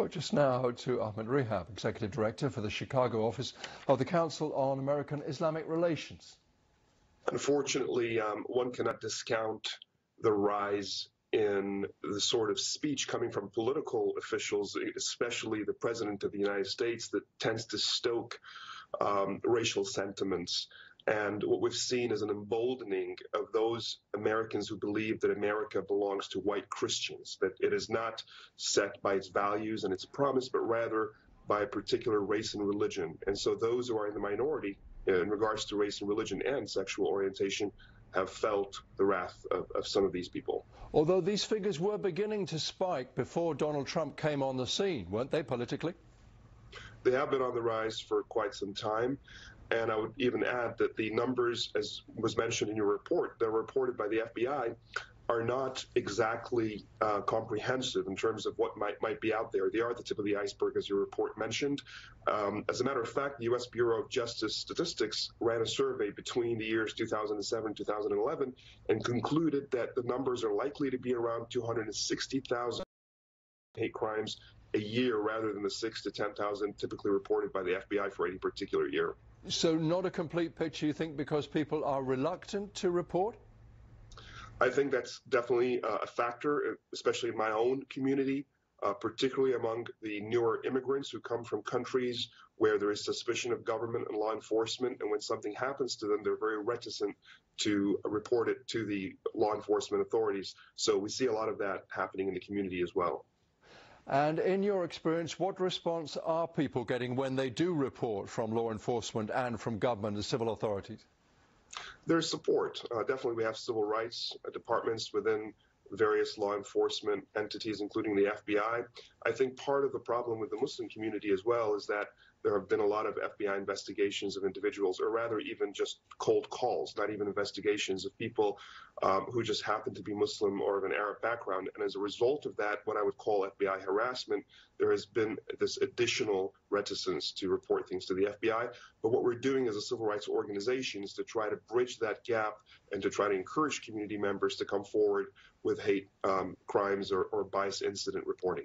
Spoke just now to Ahmed Rehab, Executive Director for the Chicago office of the Council on American-Islamic Relations. Unfortunately, one cannot discount the rise in the sort of speech coming from political officials, especially the President of the United States, that tends to stoke racial sentiments. And what we've seen is an emboldening of those Americans who believe that America belongs to white Christians, that it is not set by its values and its promise, but rather by a particular race and religion. And so those who are in the minority in regards to race and religion and sexual orientation have felt the wrath of some of these people. Although these figures were beginning to spike before Donald Trump came on the scene, weren't they, politically? They have been on the rise for quite some time. And I would even add that the numbers, as was mentioned in your report, that were reported by the FBI, are not exactly comprehensive in terms of what might be out there. They are the tip of the iceberg, as your report mentioned. As a matter of fact, the U.S. Bureau of Justice Statistics ran a survey between the years 2007 and 2011 and concluded that the numbers are likely to be around 260,000 hate crimes a year rather than the 6,000 to 10,000 typically reported by the FBI for any particular year. So not a complete picture, you think, because people are reluctant to report? I think that's definitely a factor, especially in my own community, particularly among the newer immigrants who come from countries where there is suspicion of government and law enforcement. And when something happens to them, they're very reticent to report it to the law enforcement authorities. So we see a lot of that happening in the community as well. And in your experience, what response are people getting when they do report from law enforcement and from government and civil authorities? There's support. Definitely we have civil rights departments within various law enforcement entities, including the FBI. I think part of the problem with the Muslim community as well is that there have been a lot of FBI investigations of individuals, or rather even just cold calls, not even investigations of people who just happen to be Muslim or of an Arab background. And as a result of that, what I would call FBI harassment, there has been this additional reticence to report things to the FBI. But what we're doing as a civil rights organization is to try to bridge that gap and to try to encourage community members to come forward with hate crimes or bias incident reporting.